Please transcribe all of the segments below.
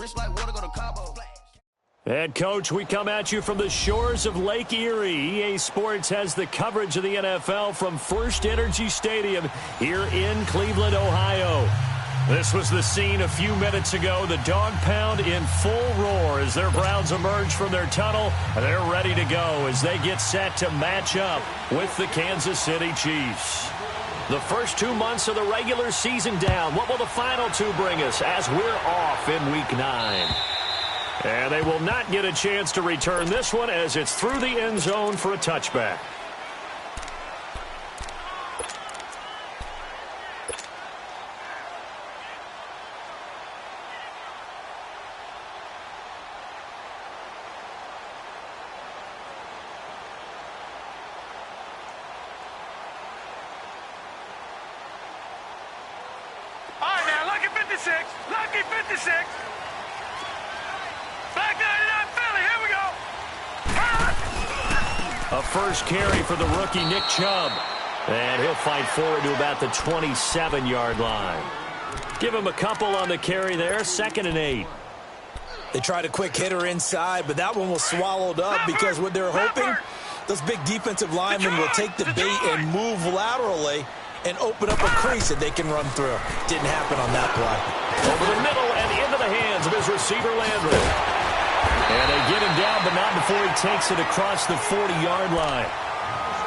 Rich like water, go to Cabo. Head coach, we come at you from the shores of Lake Erie. EA Sports has the coverage of the NFL from First Energy Stadium here in Cleveland, Ohio. This was the scene a few minutes ago. The dog pound in full roar as their Browns emerge from their tunnel. They're ready to go as they get set to match up with the Kansas City Chiefs. The first 2 months of the regular season down. What will the final two bring us as we're off in Week 9? And they will not get a chance to return this one as it's through the end zone for a touchback. All right, now, lucky 56. Lucky 56. Back 99 Philly. Here we go. A first carry for the rookie Nick Chubb. And he'll fight forward to about the 27-yard line. Give him a couple on the carry there. 2nd and 8. They tried a quick hitter inside, but that one was swallowed up because what they're hoping, those big defensive linemen will take the bait and move laterally and open up a crease that they can run through. Didn't happen on that play. Over the middle and into the hands of his receiver, Landry. And they get him down, but not before he takes it across the 40-yard line.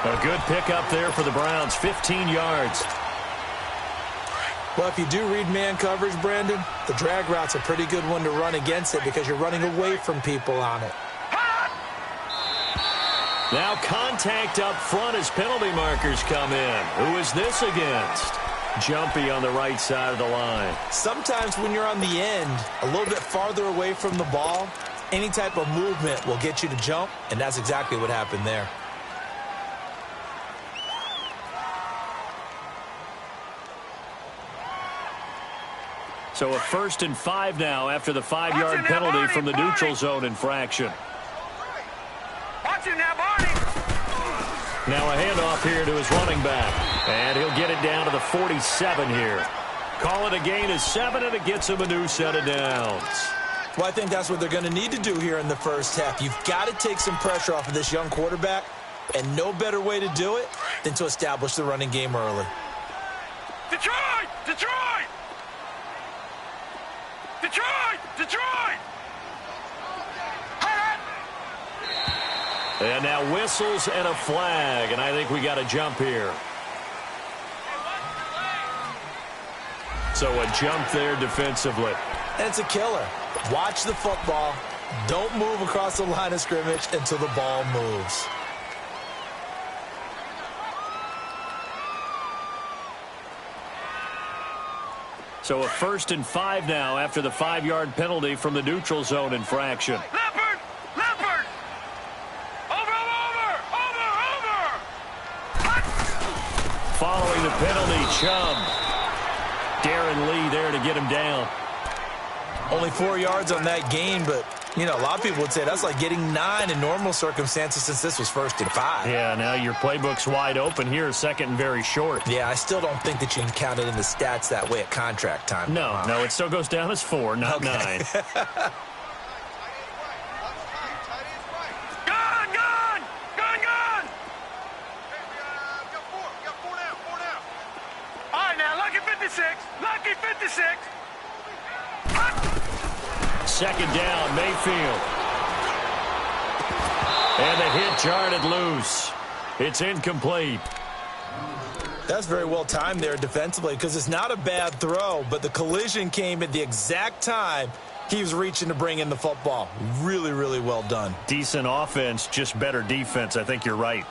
A good pickup there for the Browns, 15 yards. Well, if you do read man coverage, Brandon, the drag route's a pretty good one to run against it because you're running away from people on it. Now contact up front as penalty markers come in. Who is this against? Jumpy on the right side of the line. Sometimes when you're on the end, a little bit farther away from the ball, any type of movement will get you to jump, and that's exactly what happened there. So a 1st and 5 now after the 5-yard penalty from the neutral zone infraction. Watch it now, Barney. Now a handoff here to his running back. And he'll get it down to the 47 here. Call it a gain of 7, and it gets him a new set of downs. Well, I think that's what they're going to need to do here in the first half. You've got to take some pressure off of this young quarterback, and no better way to do it than to establish the running game early. Detroit! Detroit! Detroit! Detroit! And now whistles and a flag, and I think we got a jump here. So a jump there defensively. And it's a killer. Watch the football. Don't move across the line of scrimmage until the ball moves. So a 1st and 5 now after the 5-yard penalty from the neutral zone infraction. Leopard! Leopard! Over! Following the penalty, Chubb. Darren Lee there to get him down. Only 4 yards on that gain, but, you know, a lot of people would say that's like getting 9 in normal circumstances since this was 1st and 5. Yeah, now your playbook's wide open here, 2nd and very short. Yeah, I still don't think that you can count it in the stats that way at contract time. No, it still goes down as 4, not 9. Lucky 56. 2nd down, Mayfield. And the hit jarred it loose. It's incomplete. That's very well timed there defensively because it's not a bad throw, but the collision came at the exact time he was reaching to bring in the football. Really, really well done. Decent offense, just better defense. I think you're right.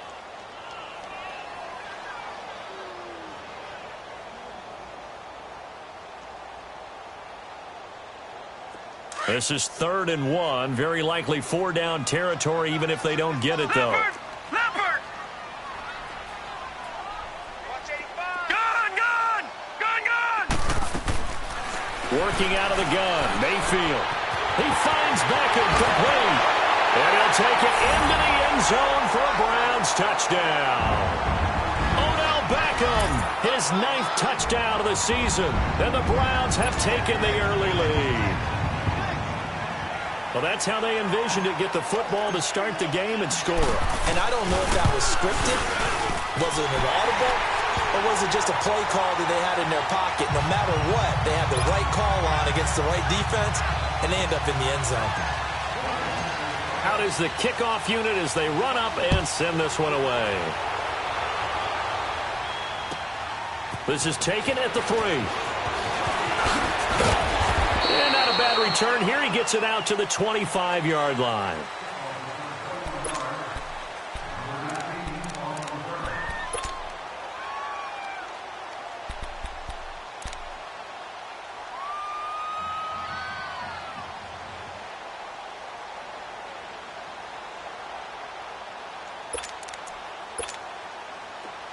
This is 3rd and 1. Very likely 4-down territory, even if they don't get it, though. Leopard! Gun! Working out of the gun, Mayfield. He finds Beckham complete. And he'll take it into the end zone for a Browns touchdown. Odell Beckham, his 9th touchdown of the season. And the Browns have taken the early lead. Well, that's how they envisioned it, get the football to start the game and score. And I don't know if that was scripted, was it an audible, or was it just a play call that they had in their pocket? No matter what, they had the right call on against the right defense, and they end up in the end zone. Out is the kickoff unit as they run up and send this one away. This is taken at the 3. And not a bad return here. He gets it out to the 25-yard line.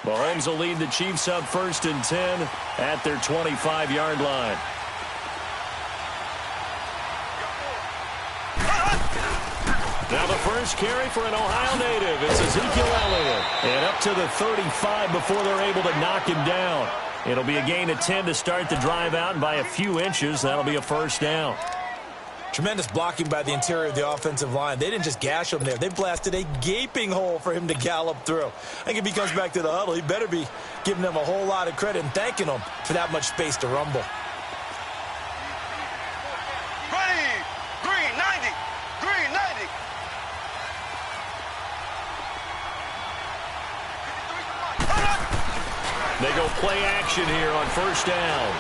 Mahomes will lead the Chiefs up 1st and 10 at their 25-yard line. Now the first carry for an Ohio native. It's Ezekiel Elliott. And up to the 35 before they're able to knock him down. It'll be a gain of 10 to start the drive out, and by a few inches, that'll be a first down. Tremendous blocking by the interior of the offensive line. They didn't just gash him there. They blasted a gaping hole for him to gallop through. I think if he comes back to the huddle, he better be giving them a whole lot of credit and thanking them for that much space to rumble. Green 90. Green 90. They go play action here on first down.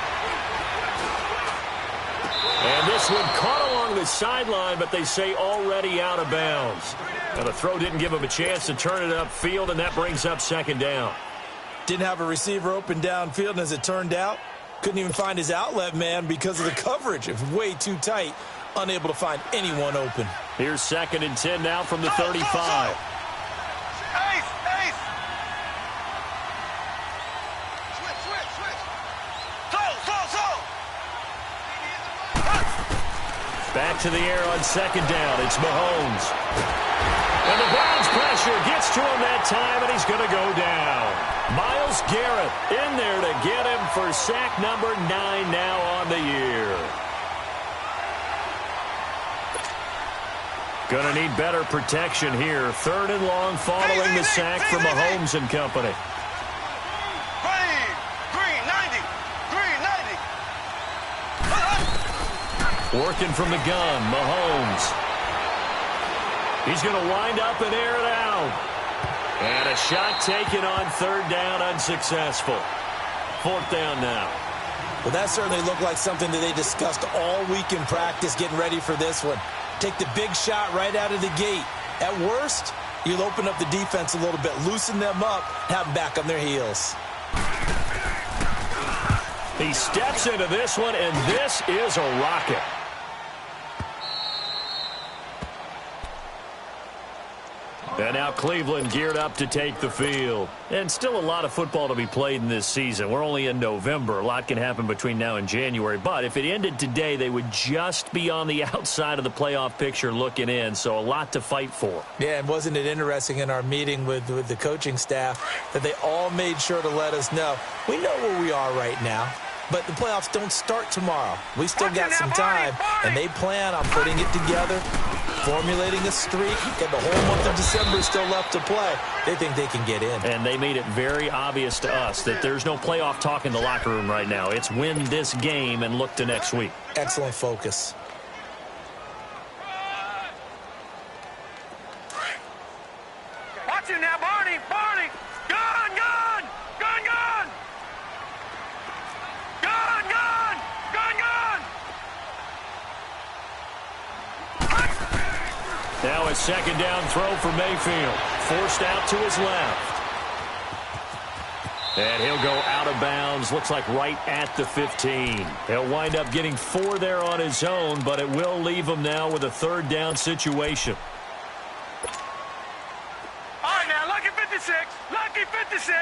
And this one caught along the sideline, but they say already out of bounds. Now the throw didn't give him a chance to turn it upfield, and that brings up second down. Didn't have a receiver open downfield, and as it turned out, couldn't even find his outlet man because of the coverage. It was way too tight, unable to find anyone open. Here's 2nd and 10 now from the 35. Back to the air on second down. It's Mahomes. And the Browns pressure gets to him that time, and he's going to go down. Myles Garrett in there to get him for sack number 9 now on the year. Going to need better protection here. 3rd and long following the sack from Mahomes and company. Working from the gun, Mahomes. He's going to wind up and air it out. And a shot taken on 3rd down, unsuccessful. 4th down now. Well, that certainly looked like something that they discussed all week in practice, getting ready for this one. Take the big shot right out of the gate. At worst, you'll open up the defense a little bit, loosen them up, have them back on their heels. He steps into this one, and this is a rocket. And now Cleveland geared up to take the field. And still a lot of football to be played in this season. We're only in November. A lot can happen between now and January. But if it ended today, they would just be on the outside of the playoff picture looking in. So a lot to fight for. Yeah, and wasn't it interesting in our meeting with the coaching staff that they all made sure to let us know, we know where we are right now. But the playoffs don't start tomorrow. We still got some time, and they plan on putting it together, formulating a streak, and the whole month of December still left to play. They think they can get in. And they made it very obvious to us that there's no playoff talk in the locker room right now. It's win this game and look to next week. Excellent focus. Watch it now, Barney. Barney. Gun, gun. Gun, gun. Gun, gun. Gun, gun. Now a second down throw for Mayfield. Forced out to his left. And he'll go out of bounds. Looks like right at the 15. He'll wind up getting 4 there on his own, but it will leave him now with a 3rd down situation. All right, now, lucky 56. Lucky 56.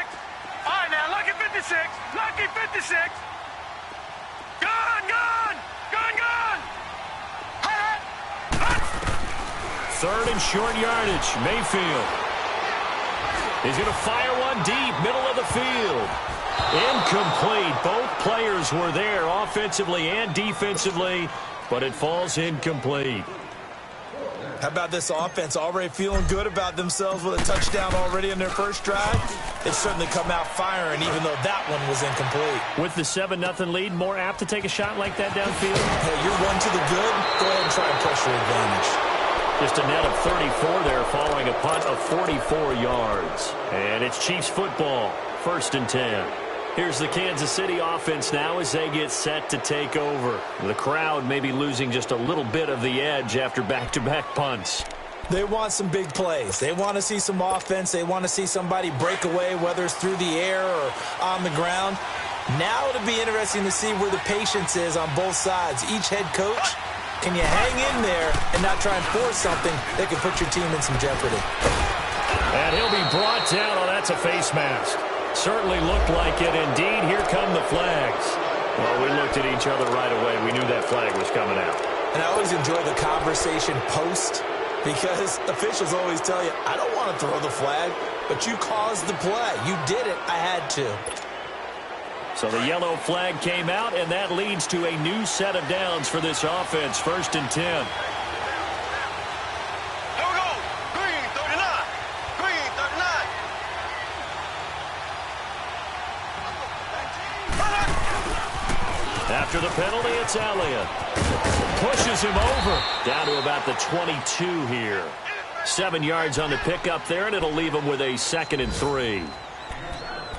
All right, now, lucky 56. Lucky 56. Gun, gun. Gun, gun. 3rd and short yardage. Mayfield. He's going to fire one deep, middle of the field. Incomplete. Both players were there offensively and defensively, but it falls incomplete. How about this offense already feeling good about themselves with a touchdown already in their first drive? They've certainly come out firing, even though that one was incomplete. With the 7-0 lead, more apt to take a shot like that downfield? Hey, you're one to the good. Go ahead and try and press your advantage. Just a net of 34 there following a punt of 44 yards. And it's Chiefs football, 1st and 10. Here's the Kansas City offense now as they get set to take over. The crowd may be losing just a little bit of the edge after back-to-back punts. They want some big plays. They want to see some offense. They want to see somebody break away, whether it's through the air or on the ground. Now it'll be interesting to see where the patience is on both sides. Each head coach, can you hang in there and not try and force something that could put your team in some jeopardy? And he'll be brought down. Oh, that's a face mask. Certainly looked like it. Indeed, here come the flags. Well, we looked at each other right away. We knew that flag was coming out. And I always enjoy the conversation post, because officials always tell you, I don't want to throw the flag, but you caused the play. You did it. I had to. So the yellow flag came out, and that leads to a new set of downs for this offense. 1st and 10. After the penalty, it's Elliott. Pushes him over. Down to about the 22 here. 7 yards on the pickup there, and it'll leave him with a 2nd and 3.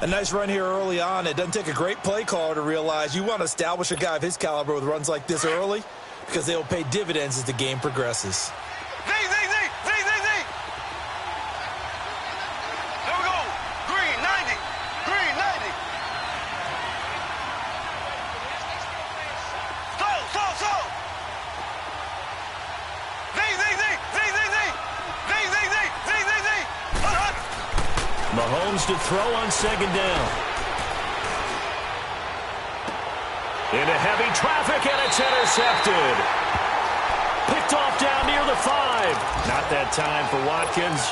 A nice run here early on. It doesn't take a great play caller to realize you want to establish a guy of his caliber with runs like this early, because they will pay dividends as the game progresses. Mahomes to throw on 2nd down. Into heavy traffic, and it's intercepted. Picked off down near the 5. Not that time for Watkins.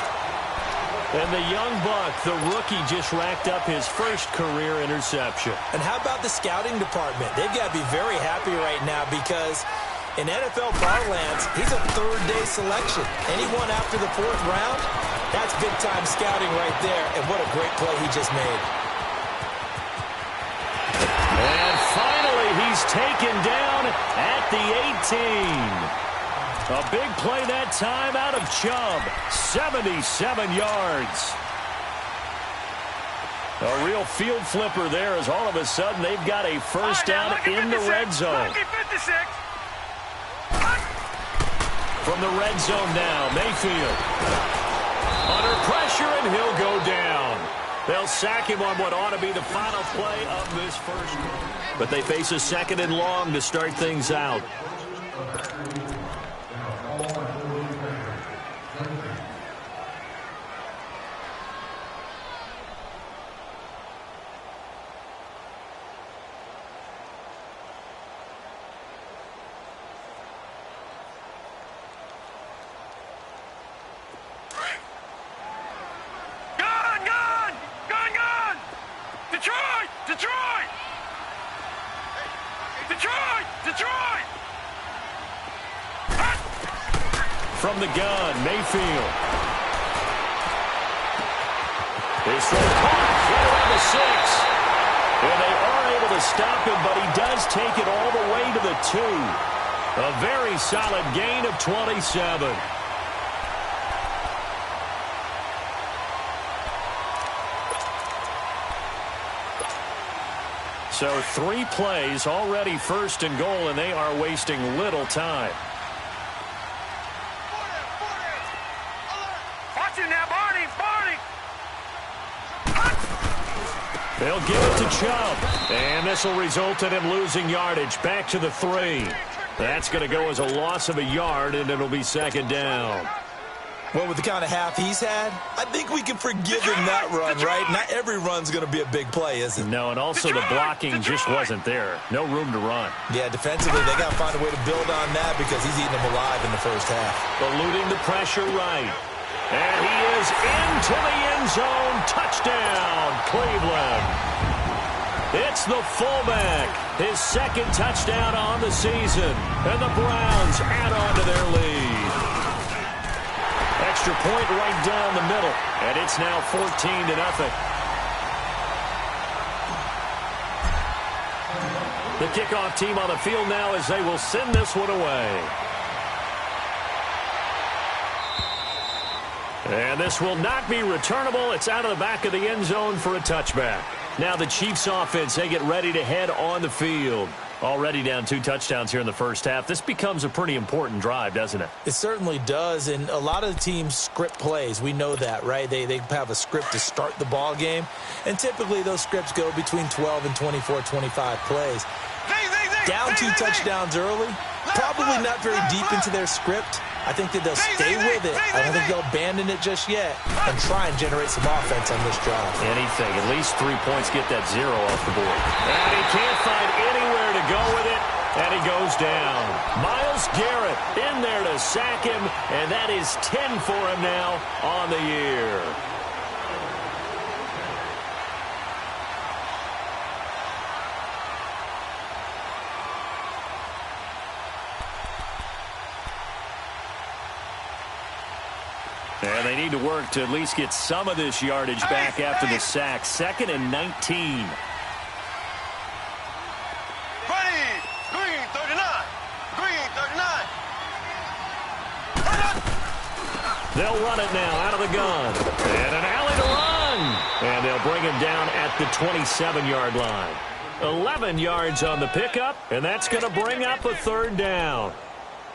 And the young buck, the rookie, just racked up his first career interception. And how about the scouting department? They've got to be very happy right now, because in NFL parlance, he's a 3rd-day selection. Anyone after the 4th round, that's big-time scouting right there, and what a great play he just made. And finally, he's taken down at the 18. A big play that time out of Chubb. 77 yards. A real field flipper there, as all of a sudden they've got a first down in the red zone. From the red zone now, Mayfield. Under pressure, and he'll go down. They'll sack him on what ought to be the final play of this first quarter. But they face a 2nd and long to start things out. From the gun, Mayfield. His throw caught right around the 6. And they are able to stop him, but he does take it all the way to the 2. A very solid gain of 27. So 3 plays, already 1st and goal, and they are wasting little time. They'll give it to Chubb. And this will result in him losing yardage. Back to the 3. That's going to go as a loss of a yard, and it'll be 2nd down. Well, with the kind of half he's had, I think we can forgive him that run, right? Not every run's going to be a big play, is it? No, and also the blocking just wasn't there. No room to run. Yeah, defensively, they got to find a way to build on that, because he's eating them alive in the first half. Eluding the pressure right. And he is into the end zone. Touchdown, Cleveland. It's the fullback. His 2nd touchdown on the season. And the Browns add on to their lead. extra point right down the middle. And it's now 14-0. The kickoff team on the field now as they will send this one away. And this will not be returnable. It's out of the back of the end zone for a touchback. Now the Chiefs offense, they get ready to head on the field. Already down 2 touchdowns here in the first half. This becomes a pretty important drive, doesn't it? It certainly does, and a lot of the teams script plays. We know that, right? They have a script to start the ball game, and typically those scripts go between 12 and 24, 25 plays. Down 2 touchdowns early, probably not very deep into their script. I think that they'll stay with it. I don't think they'll abandon it just yet and try and generate some offense on this drive. Anything. At least 3 points, get that 0 off the board. And he can't find anywhere to go with it, and he goes down. Myles Garrett in there to sack him, and that is 10 for him now on the year. And they need to work to at least get some of this yardage back after the sack. 2nd and 19. Green 39. Green 39. They'll run it now out of the gun. And an alley to run. And they'll bring him down at the 27-yard line. 11 yards on the pickup, and that's going to bring up a 3rd down.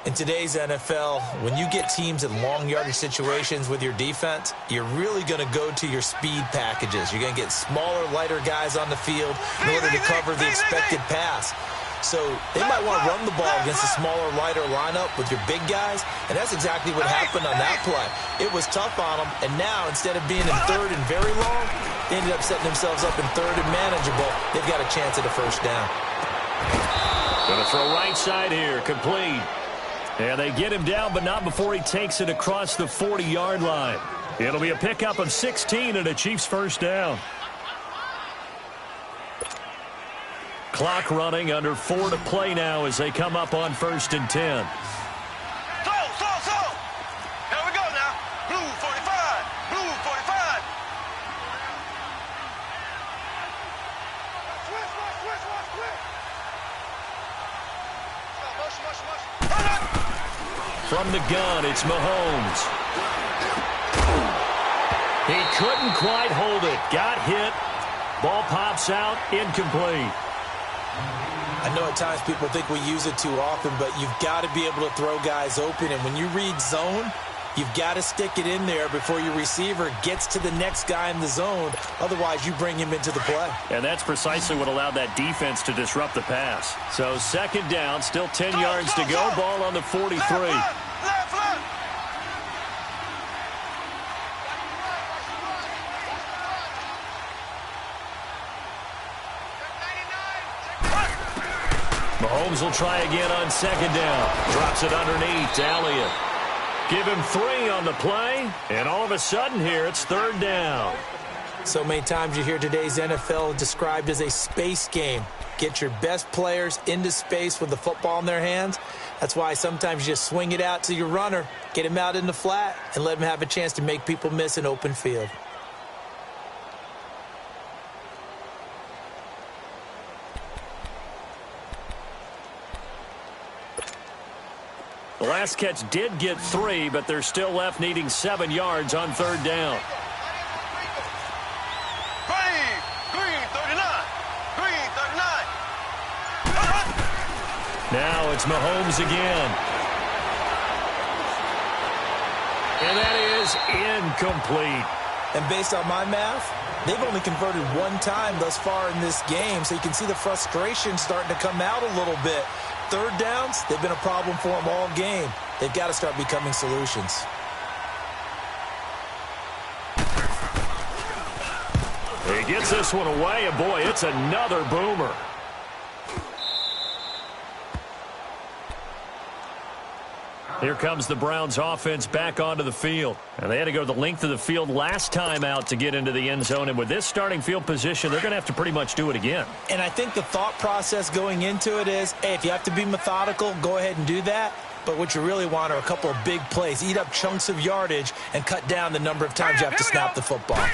In today's NFL, when you get teams in long yardage situations with your defense, you're really going to go to your speed packages. You're going to get smaller, lighter guys on the field in order to cover the expected pass. So they might want to run the ball against a smaller, lighter lineup with your big guys, and that's exactly what happened on that play. It was tough on them, and now instead of being in 3rd and very long, they ended up setting themselves up in 3rd and manageable. They've got a chance at a 1st down. Going to throw right side here, complete. And they get him down, but not before he takes it across the 40-yard line. It'll be a pickup of 16 and a Chiefs 1st down. Clock running, under 4 to play now as they come up on 1st and 10. So. Here we go now. Blue 45. Blue 45. From the gun, it's Mahomes. He couldn't quite hold it. Got hit. Ball pops out, incomplete. I know at times people think we use it too often, but you've got to be able to throw guys open. And when you read zone, you've got to stick it in there before your receiver gets to the next guy in the zone. Otherwise, you bring him into the play. And that's precisely what allowed that defense to disrupt the pass. So 2nd down, still 10 yards to go. Ball on the 43. Left. Mahomes will try again on 2nd down. Drops it underneath to Elliott. Give him 3 on the play, and all of a sudden here it's 3rd down. So many times you hear today's NFL described as a space game. Get your best players into space with the football in their hands. That's why sometimes you just swing it out to your runner, get him out in the flat, and let him have a chance to make people miss an open field. The last catch did get 3, but they're still left needing 7 yards on 3rd down. Green 39. Green 39. Now it's Mahomes again. And that is incomplete. And based on my math, they've only converted 1 time thus far in this game, so you can see the frustration starting to come out a little bit. 3rd downs, they've been a problem for them all game. They've got to start becoming solutions. He gets this one away, and boy, it's another boomer. Here comes the Browns offense back onto the field. And they had to go the length of the field last time out to get into the end zone. And with this starting field position, they're going to have to pretty much do it again. And I think the thought process going into it is, hey, if you have to be methodical, go ahead and do that. But what you really want are a couple of big plays. Eat up chunks of yardage and cut down the number of times you have to snap the football.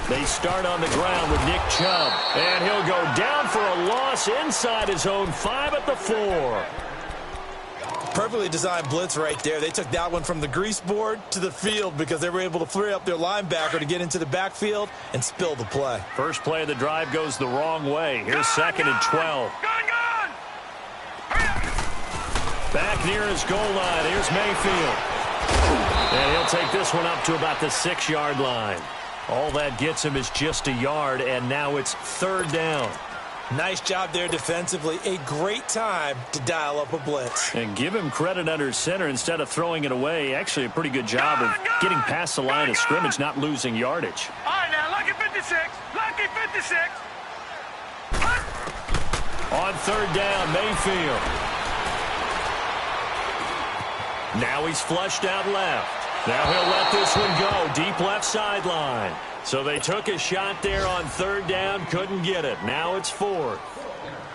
They start on the ground with Nick Chubb. And he'll go down for a loss inside his own 5 at the 4. Perfectly designed blitz right there. They took that one from the grease board to the field because they were able to free up their linebacker to get into the backfield and spill the play. First play of the drive goes the wrong way. Here's 2nd and 12. Back near his goal line. Here's Mayfield. And he'll take this one up to about the 6-yard line. All that gets him is just a yard, and now it's 3rd down. Nice job there defensively. A great time to dial up a blitz. And give him credit under center instead of throwing it away. Actually, a pretty good job of getting past the line of scrimmage, not losing yardage. All right, now, lucky 56. Lucky 56. On 3rd down, Mayfield. Now he's flushed out left. Now he'll let this one go. Deep left sideline. So they took a shot there on 3rd down, couldn't get it. Now it's 4th.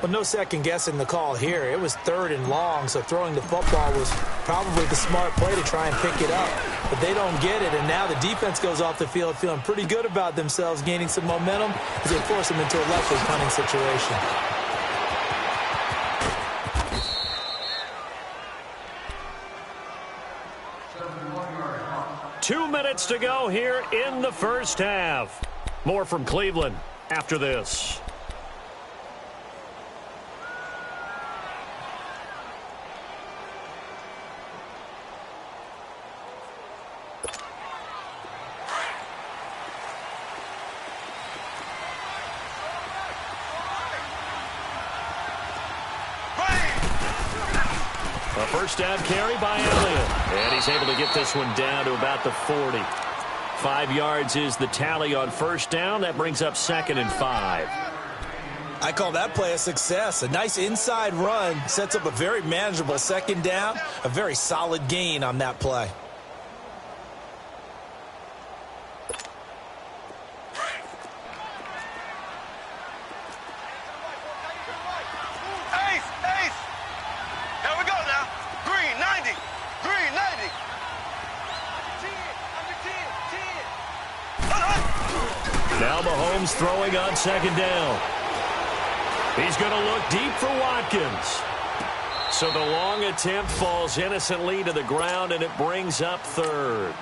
Well, no second guessing the call here. It was 3rd and long, so throwing the football was probably the smart play to try and pick it up. But they don't get it, and now the defense goes off the field feeling pretty good about themselves, gaining some momentum as they force them into a left-foot punting situation. 2 minutes to go here in the first half. More from Cleveland after this. A first down carry by Elliott. And he's able to get this one down to about the 40. 5 yards is the tally on first down. That brings up 2nd and 5. I call that play a success. A nice inside run sets up a very manageable 2nd down. A very solid gain on that play. Now Mahomes throwing on 2nd down. He's going to look deep for Watkins. So the long attempt falls innocently to the ground, and it brings up 3rd.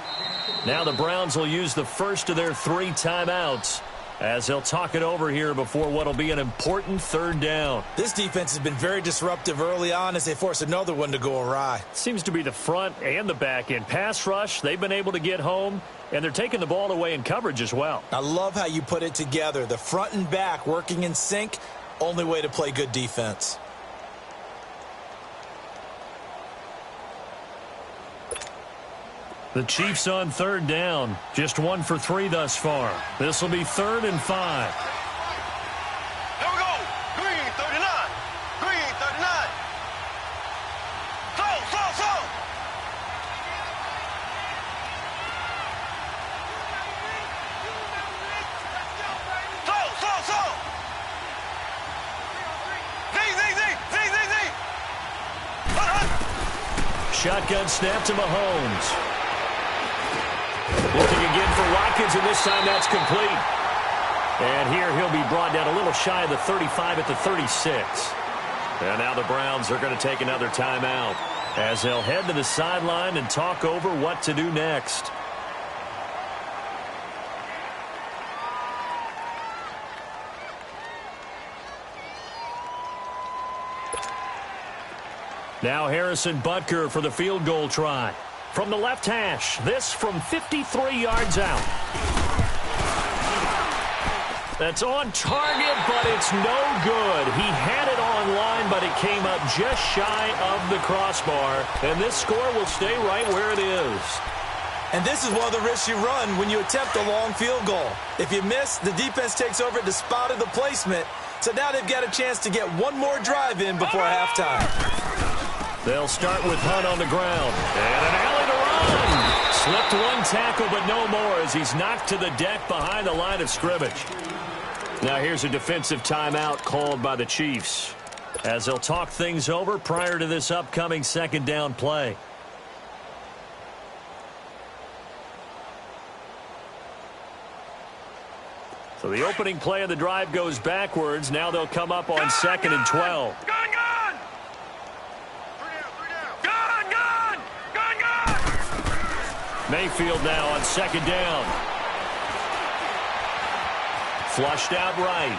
Now the Browns will use the first of their 3 timeouts as they'll talk it over here before what will be an important 3rd down. This defense has been very disruptive early on as they force another one to go awry. Seems to be the front and the back end. Pass rush, they've been able to get home, and they're taking the ball away in coverage as well. I love how you put it together. The front and back working in sync, only way to play good defense. The Chiefs on 3rd down. Just 1 for 3 thus far. This will be 3rd and 5. Here we go. Green 39. Green 39. Slow, slow, slow. Slow, slow, slow. Z, Z, Z, Z, Z, Z. Shotgun snap to Mahomes. Looking again for Watkins, and this time that's complete. And here he'll be brought down a little shy of the 35 at the 36. And now the Browns are going to take another timeout as they'll head to the sideline and talk over what to do next. Now Harrison Butker for the field goal try. From the left hash, this from 53 yards out. That's on target, but it's no good. He had it on line, but it came up just shy of the crossbar. And this score will stay right where it is. And this is one of the risks you run when you attempt a long field goal. If you miss, the defense takes over at the spot of the placement. So now they've got a chance to get one more drive in before halftime. They'll start with Hunt on the ground. And an alley to run. Slipped one tackle, but no more as he's knocked to the deck behind the line of scrimmage. Now here's a defensive timeout called by the Chiefs, as they'll talk things over prior to this upcoming second down play. So the opening play of the drive goes backwards. Now they'll come up on 2nd and 12. Gun, gun! Gun, gun! Gun, gun! Mayfield now on 2nd down. Flushed out right.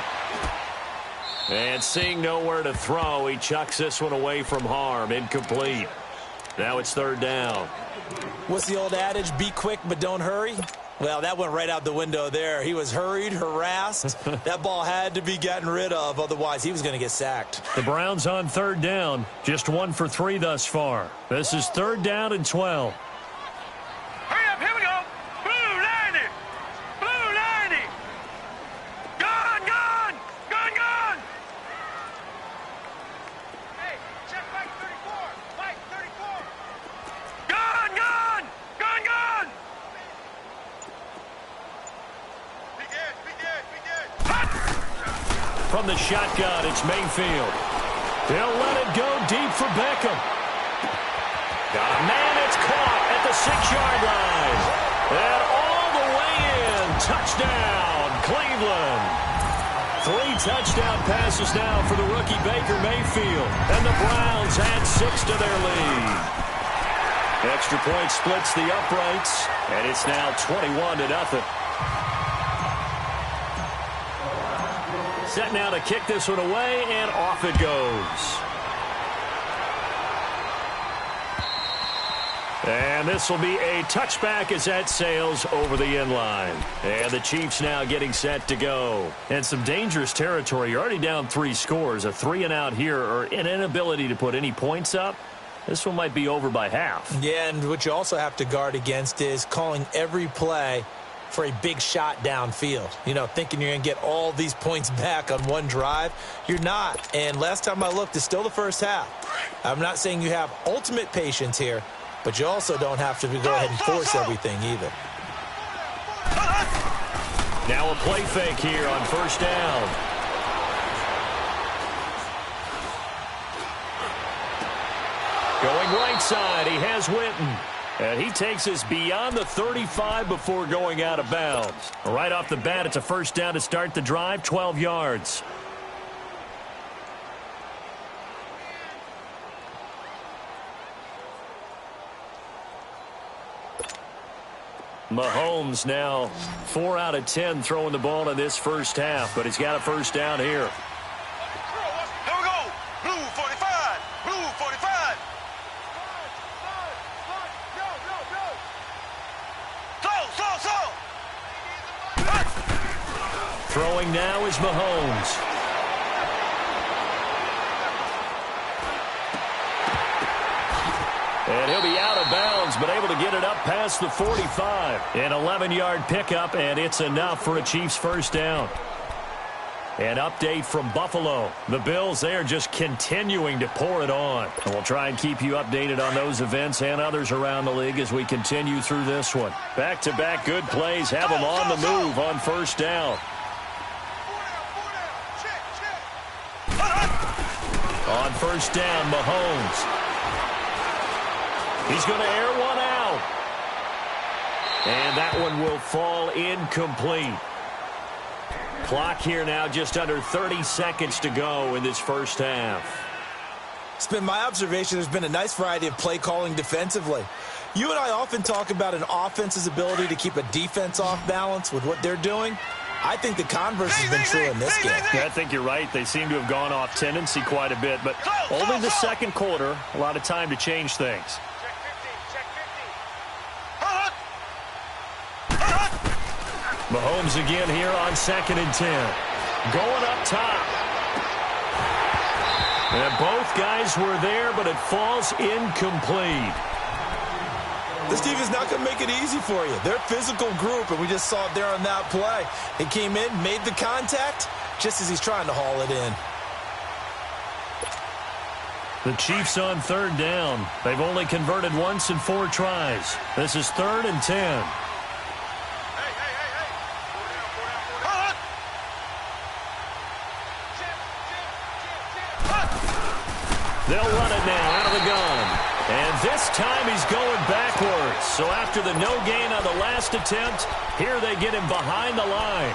And seeing nowhere to throw, he chucks this one away from harm. Incomplete. Now it's 3rd down. What's the old adage? Be quick, but don't hurry. Well, that went right out the window there. He was hurried, harassed. That ball had to be gotten rid of, otherwise he was going to get sacked. The Browns on 3rd down. Just 1 for 3 thus far. This is 3rd down and 12. Hurry up, here we go! Blue 90! Blue 90! Gun, gun! Gun, gun! Hey, check Mike 34! Mike 34! Gun, gun! Gun, gun! From the shotgun, it's Mayfield. They'll let it go deep for Beckham. Got a man, it's caught at the 6-yard line. And all the way in. Touchdown, Cleveland. 3 touchdown passes now for the rookie Baker Mayfield. And the Browns add 6 to their lead. Extra point splits the uprights, and it's now 21-0. Set now to kick this one away, and off it goes. And this will be a touchback as that sails over the end line. And the Chiefs now getting set to go. And some dangerous territory. You're already down 3 scores. A 3-and-out here, or an inability to put any points up. This one might be over by half. Yeah, and what you also have to guard against is calling every play for a big shot downfield. You know, thinking you're going to get all these points back on one drive. You're not. And last time I looked, it's still the first half. I'm not saying you have ultimate patience here, but you also don't have to go ahead and force everything either. Now a play fake here on 1st down. Going right side, he has Witten. And he takes us beyond the 35 before going out of bounds. Right off the bat, it's a 1st down to start the drive, 12 yards. Mahomes now 4 out of 10 throwing the ball in this first half, but he's got a 1st down here. Here we go! Blue 45! Blue 45! Throwing now is Mahomes. And he'll be out of bounds, but able to get it up past the 45. An 11-yard pickup, and it's enough for a Chiefs 1st down. An update from Buffalo. The Bills, they are just continuing to pour it on. And we'll try and keep you updated on those events and others around the league as we continue through this one. Back-to-back good plays have them on the move on 1st down. On 1st down, Mahomes. He's going to air one out. And that one will fall incomplete. Clock here now, just under 30 seconds to go in this first half. It's been my observation there's been a nice variety of play calling defensively. You and I often talk about an offense's ability to keep a defense off balance with what they're doing. I think the converse has been true in this game. Yeah, I think you're right. They seem to have gone off tendency quite a bit, but only the second quarter, a lot of time to change things. Mahomes again here on 2nd and 10. Going up top. And both guys were there, but it falls incomplete. This defense is not going to make it easy for you. They're a physical group, and we just saw it there on that play. He came in, made the contact, just as he's trying to haul it in. The Chiefs on third down. They've only converted once in 4 tries. This is 3rd and 10. They'll run it now out of the gun. And this time he's going backwards. So after the no gain on the last attempt, here they get him behind the line.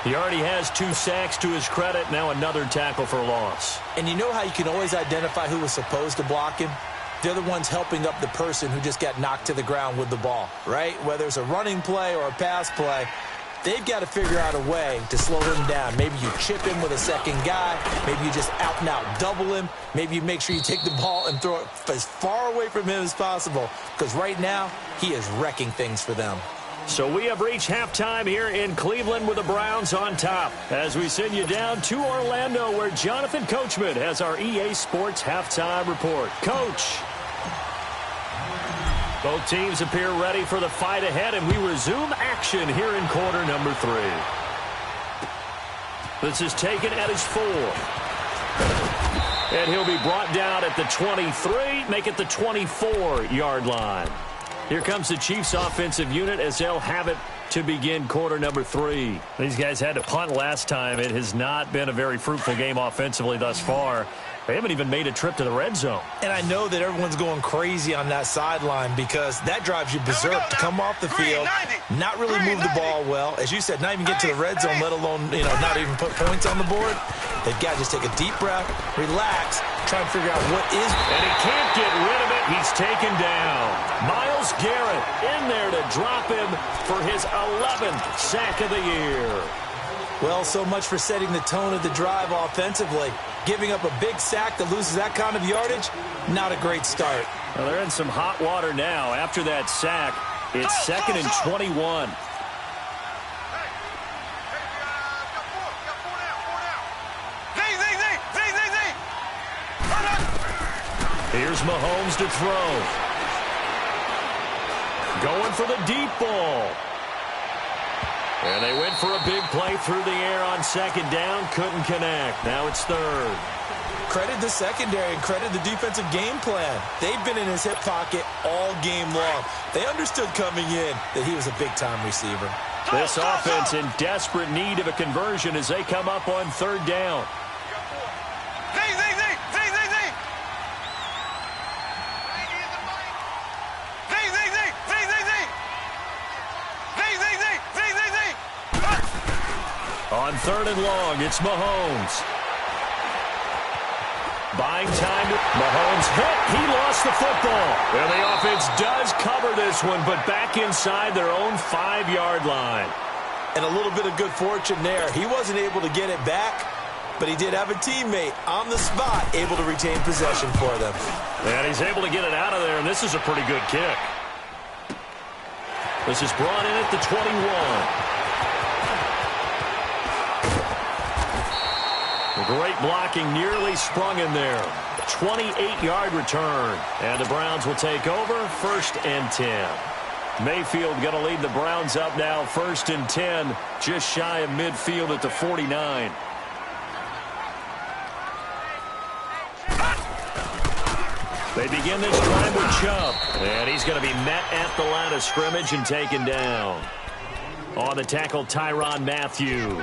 He already has 2 sacks to his credit. Now another tackle for loss. And you know how you can always identify who was supposed to block him? They're the ones helping up the person who just got knocked to the ground with the ball, right? Whether it's a running play or a pass play, they've got to figure out a way to slow him down. Maybe you chip him with a second guy. Maybe you just out-and-out double him. Maybe you make sure you take the ball and throw it as far away from him as possible. Because right now, he is wrecking things for them. So we have reached halftime here in Cleveland with the Browns on top. As we send you down to Orlando, where Jonathan Coachman has our EA Sports halftime report. Coach. Both teams appear ready for the fight ahead, and we resume action here in quarter number 3. This is taken at his 4. And he'll be brought down at the 23, make it the 24-yard line. Here comes the Chiefs offensive unit as they'll have it to begin quarter number 3. These guys had to punt last time. It has not been a very fruitful game offensively thus far. They haven't even made a trip to the red zone. And I know that everyone's going crazy on that sideline because that drives you berserk to come off the field, not really move the ball well. As you said, not even get to the red zone, let alone, not even put points on the board. They've got to just take a deep breath, relax, try and figure out what is. And he can't get rid of it. He's taken down. Myles Garrett in there to drop him for his 11th sack of the year. Well, so much for setting the tone of the drive offensively. Giving up a big sack that loses that kind of yardage, not a great start. Well, they're in some hot water now. After that sack, it's 2nd and 21. Here's Mahomes to throw. Going for the deep ball. And they went for a big play through the air on 2nd down. Couldn't connect. Now it's 3rd. Credit the secondary and credit the defensive game plan. They've been in his hip pocket all game long. They understood coming in that he was a big-time receiver. This offense in desperate need of a conversion as they come up on 3rd down. On 3rd and long, it's Mahomes. Buying time. Mahomes hit. He lost the football. Well, the offense does cover this one, but back inside their own 5-yard line. And a little bit of good fortune there. He wasn't able to get it back, but he did have a teammate on the spot able to retain possession for them. And he's able to get it out of there, and this is a pretty good kick. This is brought in at the 21. Great blocking, nearly sprung in there. 28-yard return. And the Browns will take over, 1st and 10. Mayfield going to lead the Browns up now, 1st and 10, just shy of midfield at the 49. They begin this drive with Chubb. And he's going to be met at the line of scrimmage and taken down. On the tackle, Tyrann Mathieu.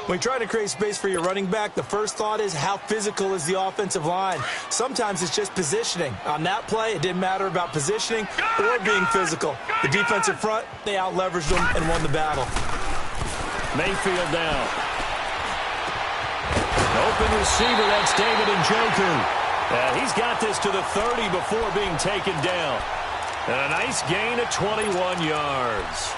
When you try to create space for your running back, the first thought is how physical is the offensive line. Sometimes it's just positioning. On that play, it didn't matter about positioning or being physical. The defensive front, they out-leveraged them and won the battle. Mayfield down. Open receiver, that's David Njoku. He's got this to the 30 before being taken down. And a nice gain of 21 yards.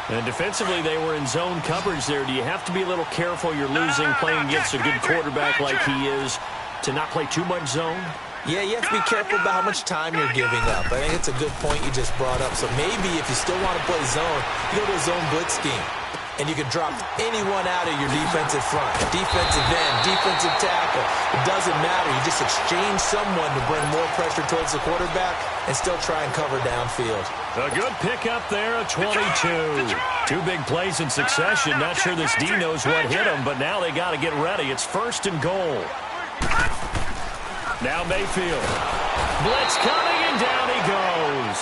And defensively, they were in zone coverage there. Do you have to be a little careful? You're losing, playing against a good quarterback like he is, to not play too much zone? Yeah, you have to be careful about how much time you're giving up. I think it's a good point you just brought up. So maybe if you still want to play zone, you go to a zone blitz scheme. And you can drop anyone out of your defensive front, defensive end, defensive tackle. It doesn't matter. You just exchange someone to bring more pressure towards the quarterback and still try and cover downfield. A good pickup there, a 22. 2 big plays in succession. Not sure this D knows what hit him, but now they got to get ready. It's 1st and goal. Now Mayfield. Blitz coming, and down he goes.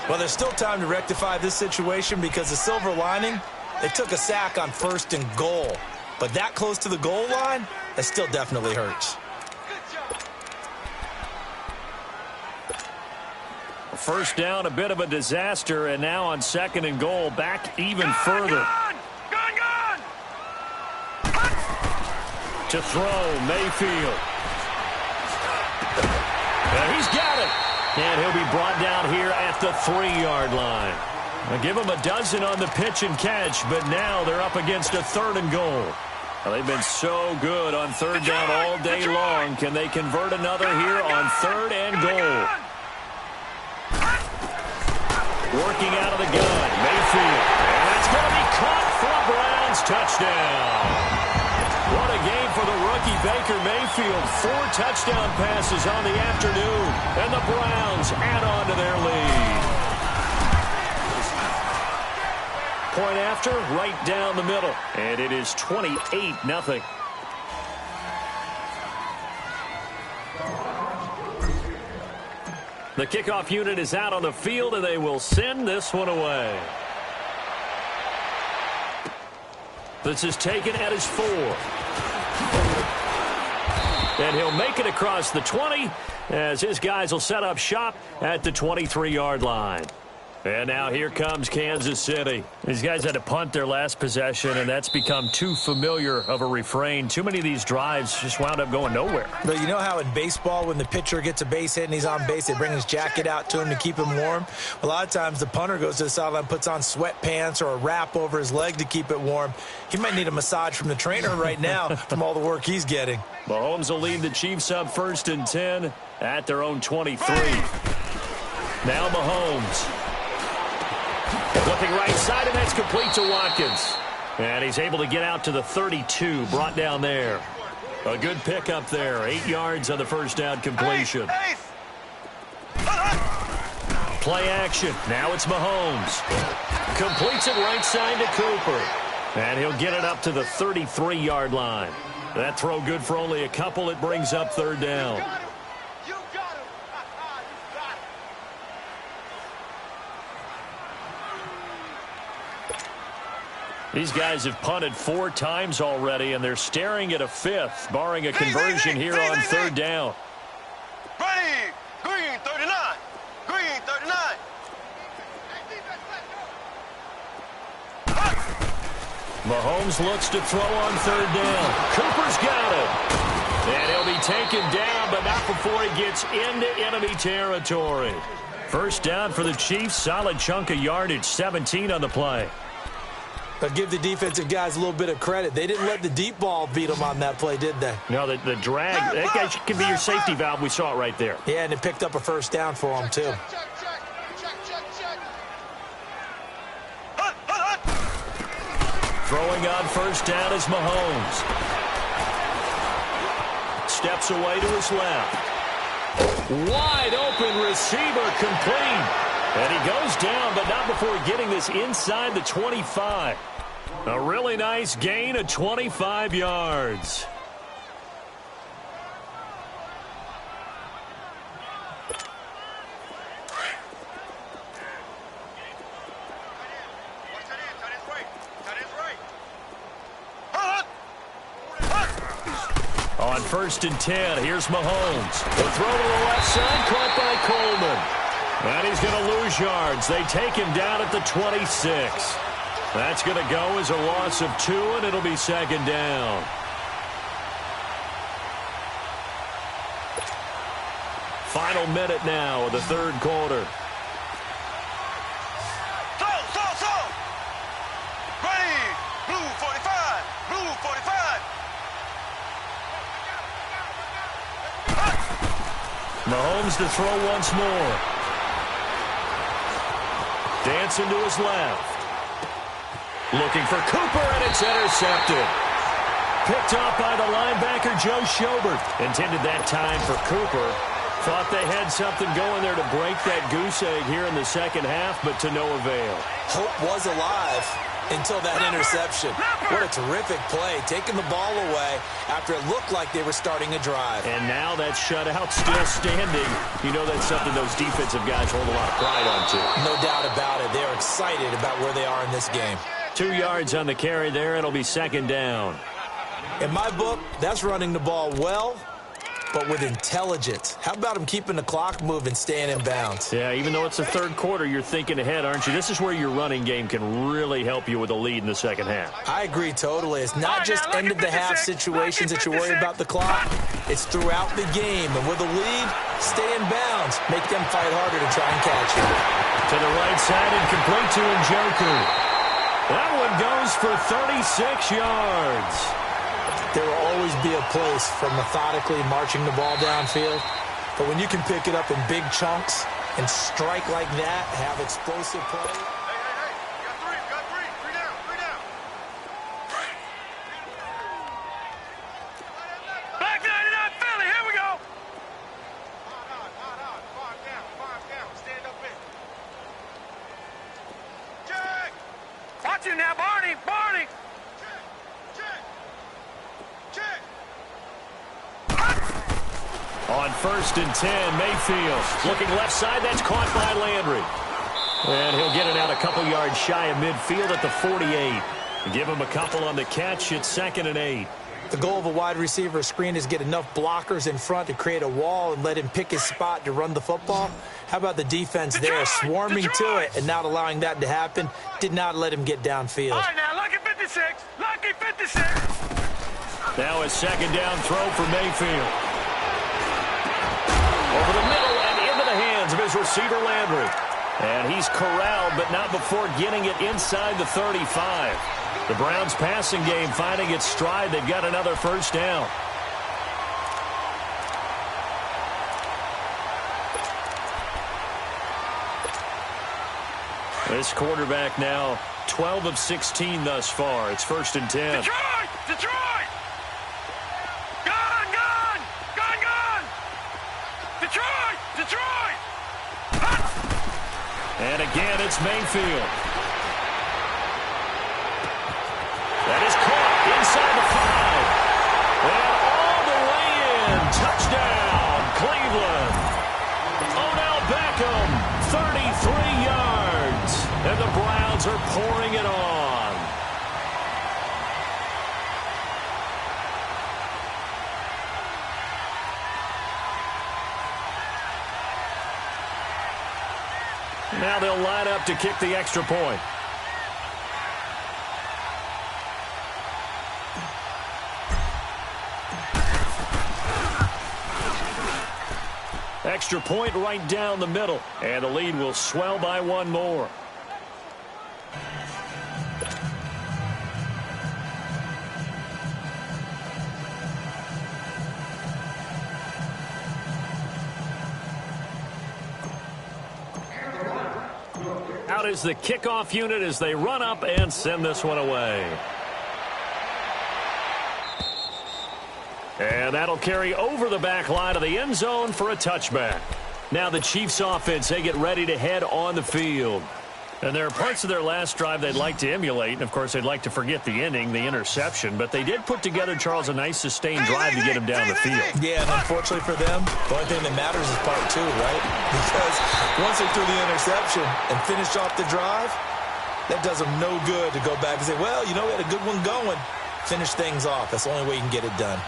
Well, there's still time to rectify this situation because the silver lining, they took a sack on 1st and goal. But that close to the goal line, that still definitely hurts. First down, a bit of a disaster, and now on 2nd and goal, back even further. Gone! To throw, Mayfield. And he's got it. And he'll be brought down here at the 3-yard line. I'll give him a dozen on the pitch and catch, but now they're up against a 3rd and goal. Well, they've been so good on 3rd down all day long. Can they convert another here on 3rd and goal? Working out of the gun, Mayfield. And that's going to be caught for a Browns touchdown. What a game for the rookie Baker Mayfield. 4 touchdown passes on the afternoon. And the Browns add on to their lead. Point after, right down the middle. And it is 28-0. The kickoff unit is out on the field, and they will send this one away. This is taken at his 4. And he'll make it across the 20 as his guys will set up shop at the 23-yard line. And now here comes Kansas City. These guys had to punt their last possession, and that's become too familiar of a refrain. Too many of these drives just wound up going nowhere. But you know how in baseball, when the pitcher gets a base hit and he's on base, they bring his jacket out to him to keep him warm? A lot of times the punter goes to the sideline, puts on sweatpants or a wrap over his leg to keep it warm. He might need a massage from the trainer right now from all the work he's getting. Mahomes will lead the Chiefs up 1st and 10 at their own 23. Now Mahomes. Looking right side, and that's complete to Watkins. And he's able to get out to the 32, brought down there. A good pickup there. 8 yards on the first down completion. Play action. Now it's Mahomes. Completes it right side to Cooper. And he'll get it up to the 33-yard line. That throw good for only a couple. It brings up 3rd down. These guys have punted 4 times already, and they're staring at a 5th, barring a conversion here on 3rd down. Ready! Green 39! Green 39! Mahomes looks to throw on 3rd down. Cooper's got it. And he'll be taken down, but not before he gets into enemy territory. First down for the Chiefs. Solid chunk of yardage, 17 on the play. But give the defensive guys a little bit of credit. They didn't let the deep ball beat them on that play, did they? No, the drag, that guy can be your safety valve. We saw it right there. Yeah, and it picked up a first down for them, too. Throwing on first down is Mahomes. Steps away to his left. Wide open receiver, complete. And he goes down, but not before getting this inside the 25. A really nice gain of 25 yards. On 1st and 10, here's Mahomes. The throw to the left side, caught by Coleman. And he's going to lose yards. They take him down at the 26. That's going to go as a loss of 2, and it'll be 2nd down. Final minute now of the 3rd quarter. Slow! Ready! Blue 45! Blue 45! Mahomes to throw once more. Dancing to his left. Looking for Cooper, and it's intercepted. Picked off by the linebacker, Joe Schobert. Intended that time for Cooper. Thought they had something going there to break that goose egg here in the second half, but to no avail. Hope was alive, until that interception. What a terrific play, taking the ball away after it looked like they were starting a drive. And now that shutout still standing. You know that's something those defensive guys hold a lot of pride on, too. No doubt about it. They're excited about where they are in this game. 2 yards on the carry there. It'll be second down. In my book, that's running the ball well, but with intelligence. How about him keeping the clock moving, staying in bounds? Yeah, even though it's the third quarter, you're thinking ahead, aren't you? This is where your running game can really help you with a lead in the second half. I agree totally. It's not just end-of-the-half situations that you worry about the clock. It's throughout the game. And with a lead, stay in bounds. Make them fight harder to try and catch you. To the right side and complete to Njoku. That one goes for 36 yards. There will always be a place for methodically marching the ball downfield. But when you can pick it up in big chunks and strike like that, have explosive play. Hey, you got three. Three down. Back 99 Philly, here we go. Five down. Stand up in. Check. Watch him now, Barney. Check. On 1st and 10, Mayfield looking left side. That's caught by Landry. And he'll get it out a couple yards shy of midfield at the 48. Give him a couple on the catch. It's 2nd and 8. The goal of a wide receiver screen is get enough blockers in front to create a wall and let him pick his spot to run the football. How about the defense there, swarming to it and not allowing that to happen? Did not let him get downfield. All right, now, lucky 56. Now a second down throw for Mayfield. Over the middle and into the hands of his receiver, Landry. And he's corralled, but not before getting it inside the 35. The Browns' passing game finding its stride. They've got another first down. This quarterback now 12 of 16 thus far. It's 1st and 10. Detroit! Gone! Detroit! And again, it's Mayfield. That is caught inside the 5. And all the way in. Touchdown, Cleveland. Odell Beckham, 33 yards. And the Browns are pouring it on. Now they'll line up to kick the extra point. Extra point right down the middle. And the lead will swell by one more. Out is the kickoff unit as they run up and send this one away. And that'll carry over the back line of the end zone for a touchback. Now the Chiefs offense, they get ready to head on the field. And there are parts of their last drive they'd like to emulate. And, of course, they'd like to forget the ending, the interception. But they did put together, Charles, a nice sustained drive to get him down the field. Yeah, and unfortunately for them, the only thing that matters is part 2, right? Because once they threw the interception and finished off the drive, that does them no good to go back and say, well, you know, we had a good one going. Finish things off. That's the only way you can get it done.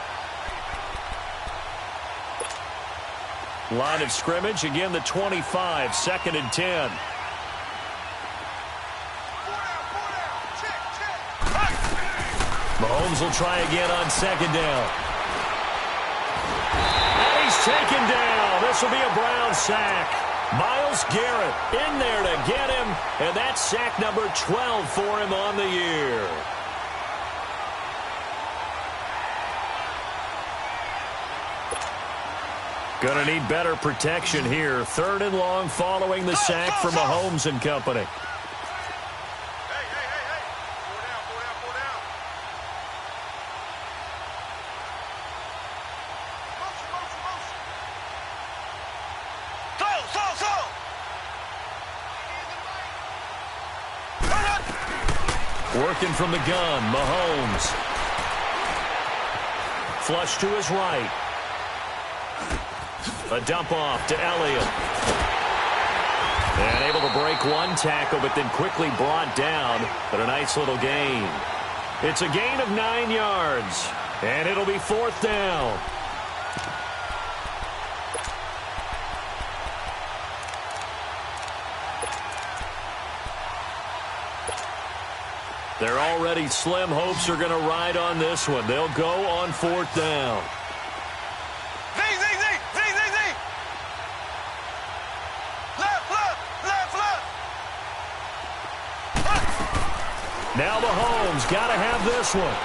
Line of scrimmage, again, the 25, 2nd and 10. Mahomes will try again on 2nd down. And he's taken down. This will be a Brown sack. Myles Garrett in there to get him, and that's sack number 12 for him on the year. Going to need better protection here. 3rd and long following the sack from Mahomes and company. Working from the gun, Mahomes. Flush to his right. A dump off to Elliott. And able to break one tackle, but then quickly brought down. But a nice little gain. It's a gain of 9 yards. And it'll be 4th down. Their already slim hopes are going to ride on this one. They'll go on 4th down. Z. Left. Now Mahomes got to have this one.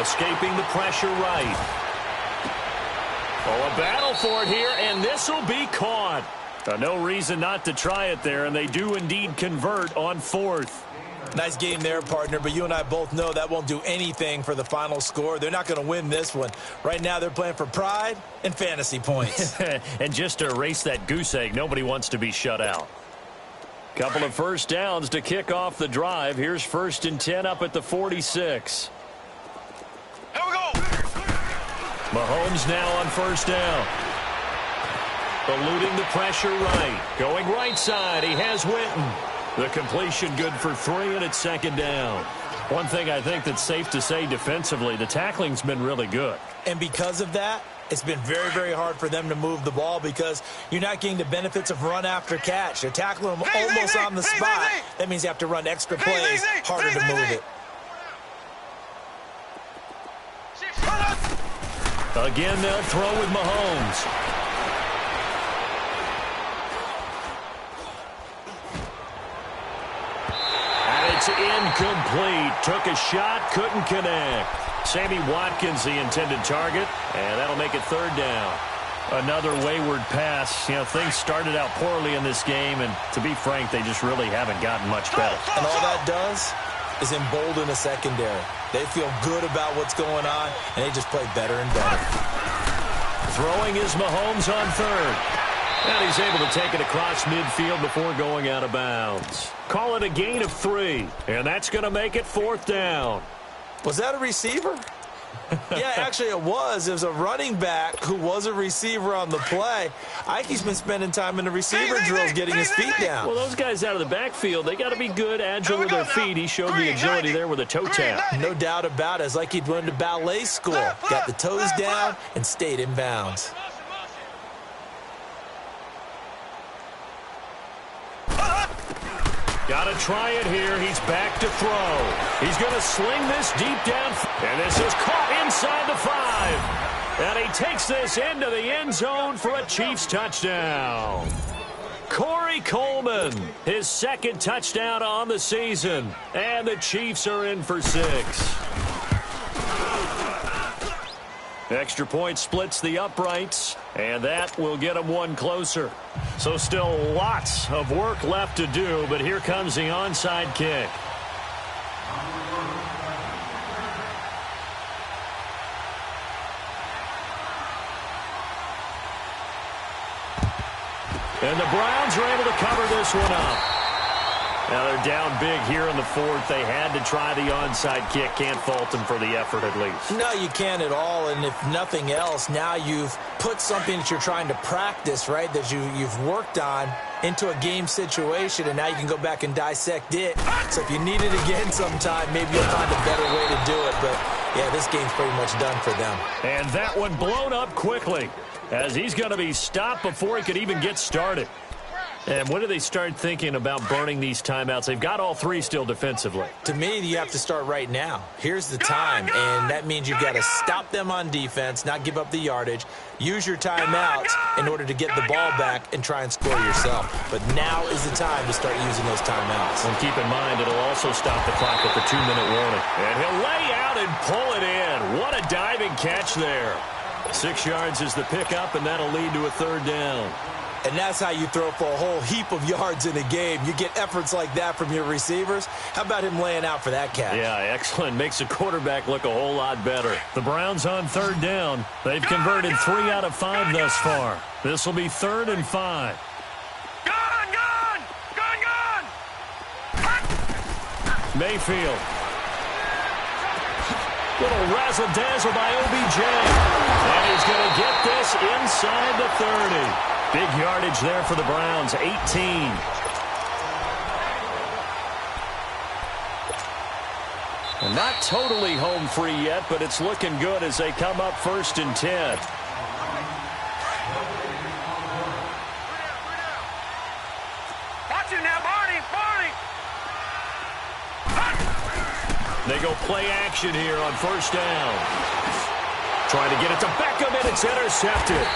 Escaping the pressure right. Oh, a battle for it here, and this will be caught. No reason not to try it there, and they do indeed convert on 4th. Nice game there, partner, but you and I both know that won't do anything for the final score. They're not going to win this one. Right now, they're playing for pride and fantasy points. And just to erase that goose egg, nobody wants to be shut out. Couple of first downs to kick off the drive. Here's 1st and 10 up at the 46. Here we go. Mahomes now on 1st down. Eluding the pressure right. Going right side. He has Witten. The completion good for 3, and it's 2nd down. One thing I think that's safe to say defensively, the tackling's been really good. And because of that, it's been very, very hard for them to move the ball because you're not getting the benefits of run after catch. They're tackling them almost on the spot. That means you have to run extra plays, harder to move it. Again, they'll throw with Mahomes. It's incomplete. Took a shot, couldn't connect. Sammy Watkins, the intended target, and that'll make it 3rd down. Another wayward pass. You know, things started out poorly in this game, and to be frank, they just really haven't gotten much better. And all that does is embolden a secondary. They feel good about what's going on, and they just play better and better. Throwing is Mahomes on 3rd. And he's able to take it across midfield before going out of bounds. Call it a gain of 3, and that's going to make it 4th down. Was that a receiver? Yeah, actually it was. It was a running back who was a receiver on the play. Ike's been spending time in the receiver drills getting his feet down. Well, those guys out of the backfield, they got to be good, agile with their feet. He showed the agility there with a toe tap. No doubt about it. It's like he'd went to ballet school. Got the toes down and stayed in bounds. Got to try it here. He's back to throw. He's going to sling this deep down. And this is caught inside the 5. And he takes this into the end zone for a Chiefs touchdown. Corey Coleman, his 2nd touchdown on the season. And the Chiefs are in for 6. Extra point splits the uprights, and that will get them one closer. So still lots of work left to do, but here comes the onside kick. And the Browns are able to cover this one up. Now they're down big here in the 4th. They had to try the onside kick. Can't fault them for the effort at least. No, you can't at all. And if nothing else, now you've put something that you're trying to practice, right, that you've worked on into a game situation, and now you can go back and dissect it. So if you need it again sometime, maybe you'll find a better way to do it. But, yeah, this game's pretty much done for them. And that one blown up quickly as he's going to be stopped before he could even get started. And when do they start thinking about burning these timeouts? They've got all 3 still defensively. To me, you have to start right now. Here's the time, and that means you've got to stop them on defense, not give up the yardage, use your timeouts in order to get the ball back and try and score yourself. But now is the time to start using those timeouts. And keep in mind, it'll also stop the clock at the 2-minute warning. And he'll lay out and pull it in. What a diving catch there. 6 yards is the pickup, and that'll lead to a 3rd down. And that's how you throw for a whole heap of yards in a game. You get efforts like that from your receivers. How about him laying out for that catch? Yeah, excellent. Makes the quarterback look a whole lot better. The Browns on 3rd down. They've converted 3 out of 5 thus far. This will be 3rd and 5. Mayfield. Little razzle-dazzle by OBJ. And he's going to get this inside the 30. Big yardage there for the Browns, 18. And not totally home free yet, but it's looking good as they come up 1st and 10. Watch him now, Barney! They go play action here on 1st down. Trying to get it to Beckham, and it's intercepted.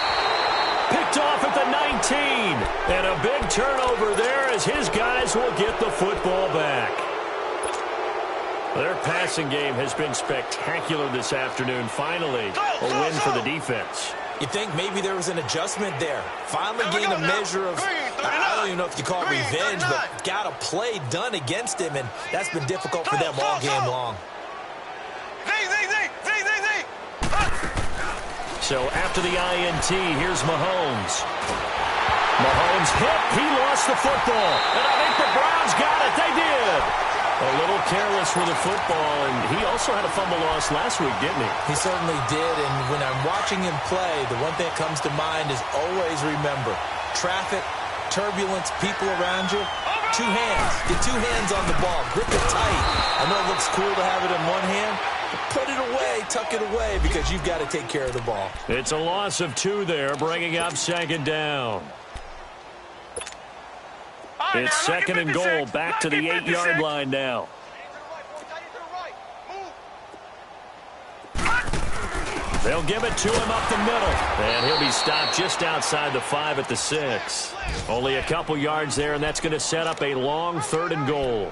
Picked off at the 19. And a big turnover there as his guys will get the football back. Their passing game has been spectacular this afternoon. Finally, a win for the defense. You think maybe there was an adjustment there. Finally gained a measure of, I don't even know if you call it revenge, but got a play done against him, and that's been difficult for them all game long. So after the INT, here's Mahomes. Mahomes hit. He lost the football. And I think the Browns got it. They did. A little careless with the football, and he also had a fumble loss last week, didn't he? He certainly did, and when I'm watching him play, the one thing that comes to mind is always remember, traffic, turbulence, people around you, 2 hands. Get 2 hands on the ball. Grip it tight. I know it looks cool to have it in one hand, but put it away, tuck it away, because you've got to take care of the ball. It's a loss of 2 there, bringing up 2nd down. It's 2nd and goal, back to the 8-yard line now. They'll give it to him up the middle. And he'll be stopped just outside the 5 at the 6. Only a couple yards there, and that's going to set up a long 3rd and goal.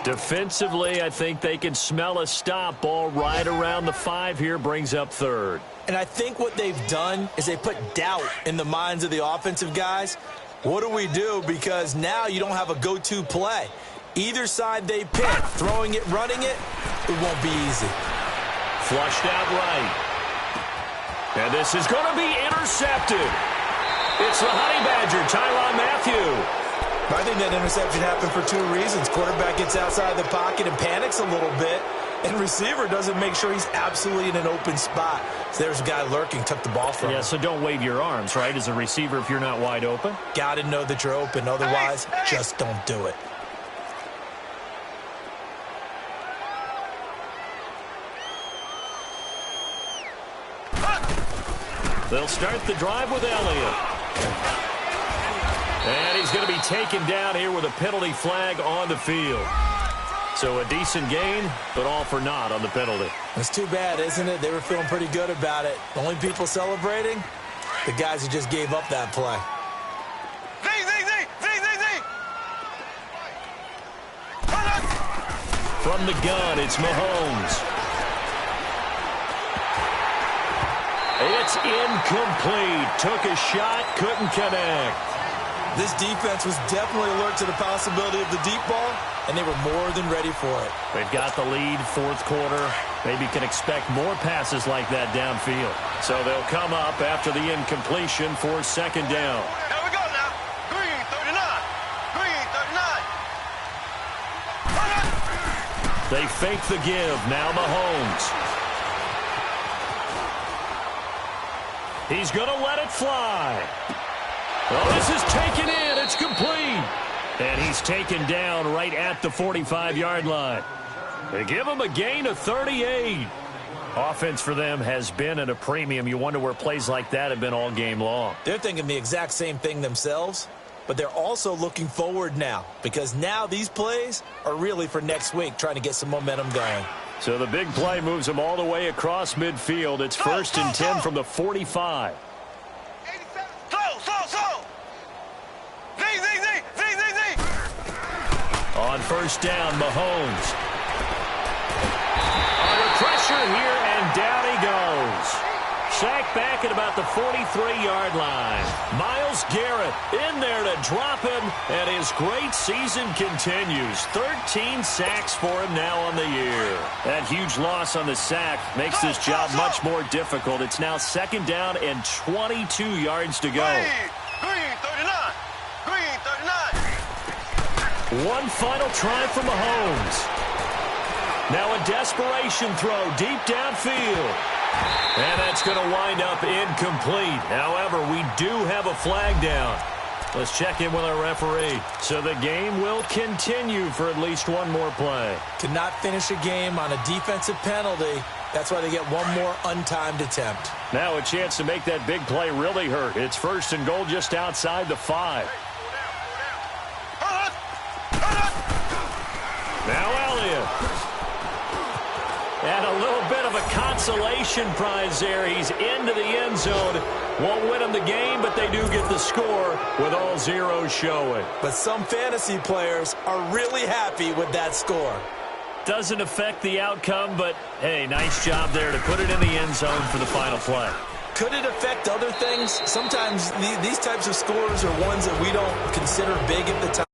Defensively, I think they can smell a stop. Ball right around the 5 here, brings up 3rd. And I think what they've done is they put doubt in the minds of the offensive guys. What do we do? Because now you don't have a go-to play. Either side they pick, throwing it, running it, it won't be easy. Flushed out right. And this is going to be intercepted. It's the Honey Badger, Tyrann Mathieu. I think that interception happened for 2 reasons. Quarterback gets outside the pocket and panics a little bit, and receiver doesn't make sure he's absolutely in an open spot. So there's a guy lurking, took the ball from him. Yeah, so don't wave your arms, right, as a receiver if you're not wide open. Got to know that you're open. Otherwise, just don't do it. They'll start the drive with Elliott. And he's going to be taken down here with a penalty flag on the field. So a decent gain, but all for naught on the penalty. It's too bad, isn't it? They were feeling pretty good about it. The only people celebrating, the guys who just gave up that play. From the gun, it's Mahomes. It's incomplete. Took a shot, couldn't connect. This defense was definitely alert to the possibility of the deep ball, and they were more than ready for it. They've got the lead, 4th quarter. Maybe can expect more passes like that downfield. So they'll come up after the incompletion for 2nd down. There we go now. Green 39. Green 39. They fake the give. Now Mahomes. He's going to let it fly. Oh, this is taken in. It's complete. And he's taken down right at the 45-yard line. They give him a gain of 38. Offense for them has been at a premium. You wonder where plays like that have been all game long. They're thinking the exact same thing themselves, but they're also looking forward now because now these plays are really for next week, trying to get some momentum going. So the big play moves them all the way across midfield. It's 1st and 10 from the 45. On 1st down, Mahomes. Under pressure here, and down he goes. Sacked back at about the 43-yard line. Myles Garrett in there to drop him, and his great season continues. 13 sacks for him now on the year. That huge loss on the sack makes this job much more difficult. It's now 2nd down and 22 yards to go. Green 39. Green 39. One final try for Mahomes. Now a desperation throw deep downfield. And that's going to wind up incomplete. However, we do have a flag down. Let's check in with our referee. So the game will continue for at least one more play. Cannot finish a game on a defensive penalty. That's why they get one more untimed attempt. Now a chance to make that big play really hurt. It's 1st and goal just outside the 5. Now Elliott. And a little bit of a consolation prize there. He's into the end zone. Won't win them the game, but they do get the score with all zeros showing. But some fantasy players are really happy with that score. Doesn't affect the outcome, but, hey, nice job there to put it in the end zone for the final play. Could it affect other things? Sometimes these types of scores are ones that we don't consider big at the time.